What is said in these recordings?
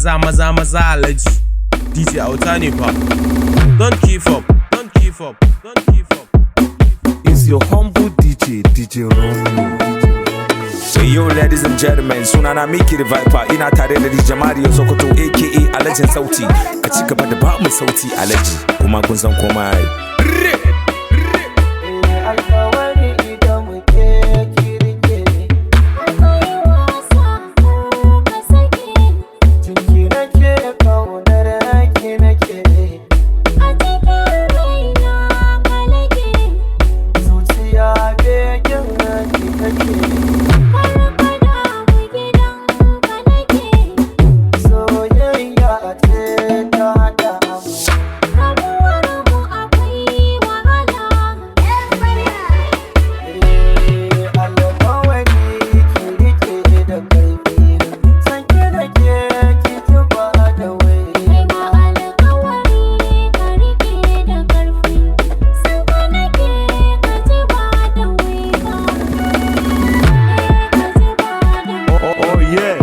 maza alaji. DJ Auta ne fa. Don't give up, don't give up, don't give up. It's your humble DJ Romeo. Hey yo, ladies and gentlemen, sunana Miki the Viper. Ina tare da DJ Mario Sokoto aka Alajin Sauti. Ka ci gaba da ba mu sauti Alaji, kuma kun san komai.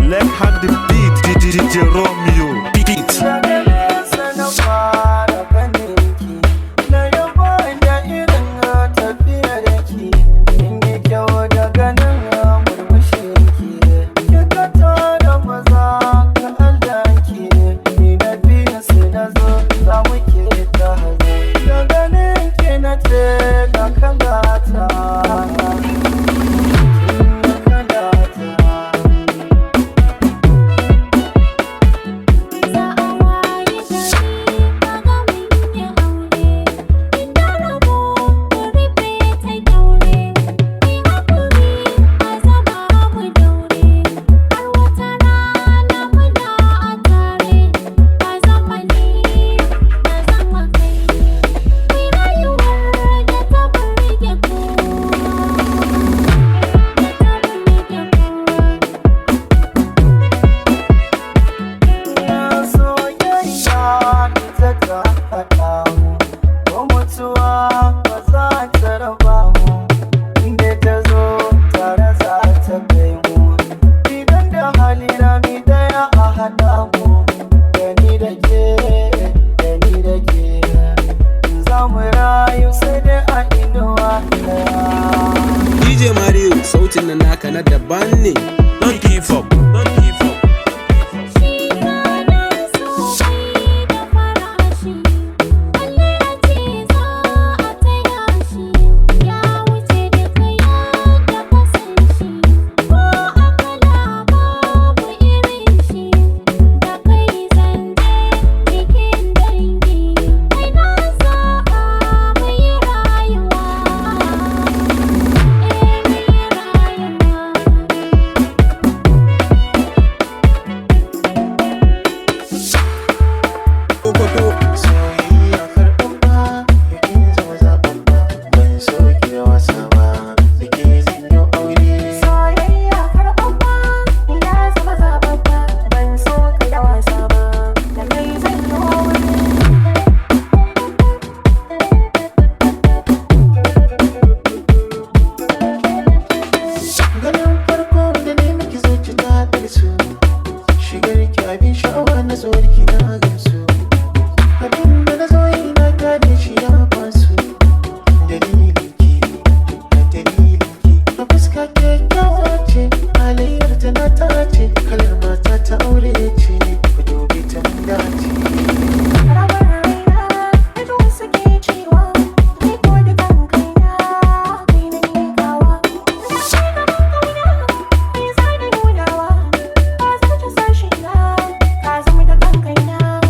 Let's have the beat, DJ Romeo. Beat. DJ Mario, sautin nan naka na daban ne. Don't give up, don't give up. Now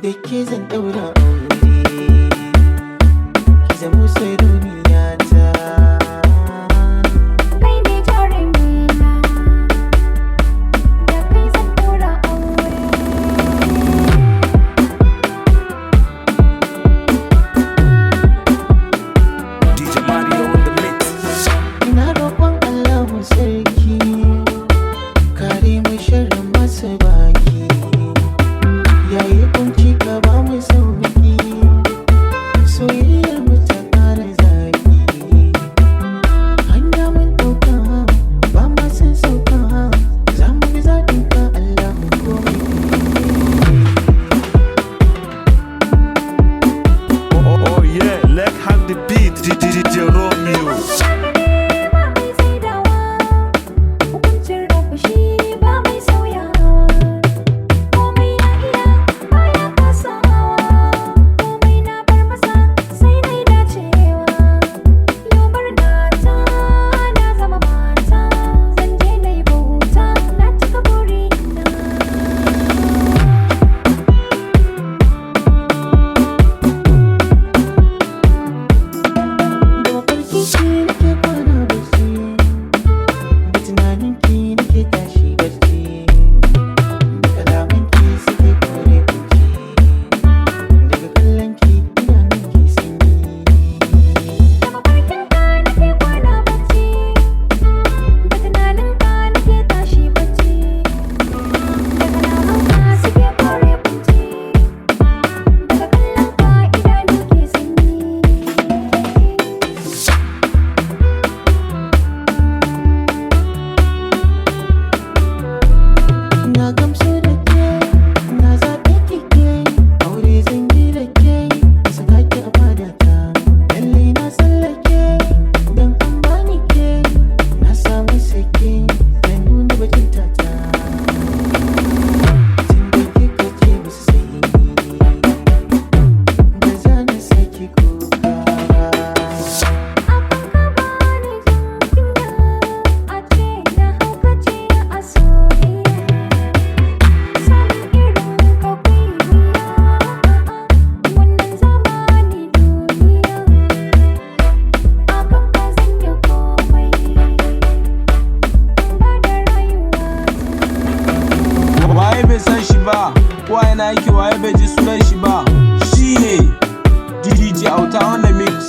da ke zan daura aure, ki zamo sarauniya ta. Kai ne jarumina, da kai zan daura aure. DJ Mario in the mix. Ina roƙon Allah sarki, kare mu sharrin masu baki, yayi kunci ka ba mu sauki, soyayyar mu ta ƙara zaki. Hanya mun ɗauka ba ma san sauka, za mu bi zaɓin ka Allah mu komai. Oh yeah, let's have the beat, DJ Romeo. Ba mai saidawa, hukuncin rabu shi ba mai sauyawa. Komai na iya baya kasawa, komai na bar masa sai dai dacewa. Yau barnata na zama mata, zan je na yi bauta na cika burina. Da mafarkin ki nake kwana bacci, da tunanin ki nake tashi bacci, da kalaman ki suke kore kunci, daga kallon ki idanun ki sanyi. Da mafarkin ka nake kwana bacci, da tunanin ka nake tashi bacci, da kalaman ka suke kore kunci, daga kallon ka idanu ke sanyi. Na gamsu da ke, na zaɓe ki ke, aure zan yi da ke, saka ki a fadata. Lalle na tsallake, don an bani ke, na samu sake, na nuna bajinta ta. Tun da kika ce musu sai ni, ba za na sake kuka ba. Abin ka bani jin kunya, a ce na haukace a soyayya. Samun irin ka kwiwiya, wannan zamani duniya. Akan ka zan yi komai, ba da rayuwa. Waye bai san shi ba, waye na yake waye bai ji sunan shi ba. Shi ne DJ Auta on the mix.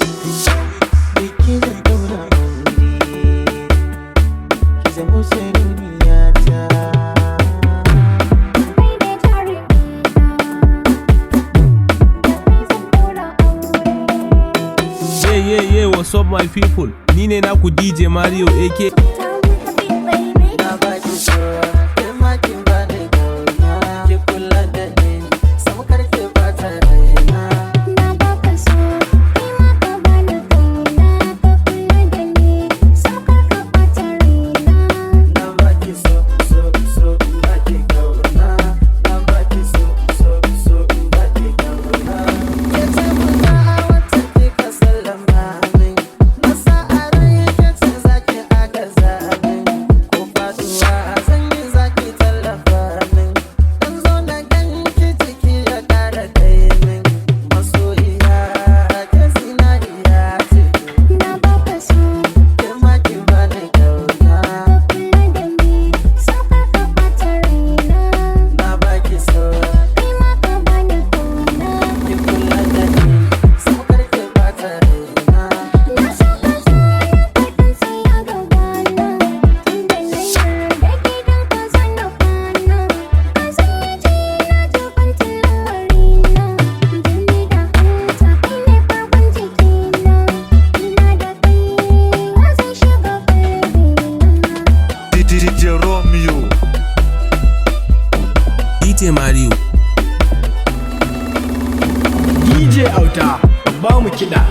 Da ke zan daura aure, ki zamo sarauniya ta. Kai ne jarumina, da kai zan daura aure. Yeah, what's up my people? Ni ne naku DJ Mario AK. Tell me happy baby. Na ba ki so, ke ma kin ba ni kauna, ki kula da ni, sam karki ba ta raina. Na baka so, kai ma ka bani kauna, ka kula da ni, saukar ka ɓata raina. Na ba ki so, ba ki kauna, na ba ki so, ba ki kauna. Ke ce muna a wata kika sallama min, na sa a rai ke ce zaki agaza min, ko faduwa zan yi zaki tallafa min, dan zo na ganki jiki ya ƙara kai min, masoyiya ke zinariya ce, Na baka so, ke ma kin ba ni kauna. ka kula da ni, saukar ka ɓata raina. Na ba ki so, Kai ma ka bani kauna, ki kula da ni, sam karki ba ta raina. na so ka zo ya kai kan tsaya gabana, tunda na yarda gidan ka zan na kwana. Ka sanya jina jibantin lamarina, jini da hanta kai ne farkon jikina. Ina da kai wa zai shiga ƙarfina. DJ Romeo. DJ Mario. DJ Auta, ba mu kiɗa.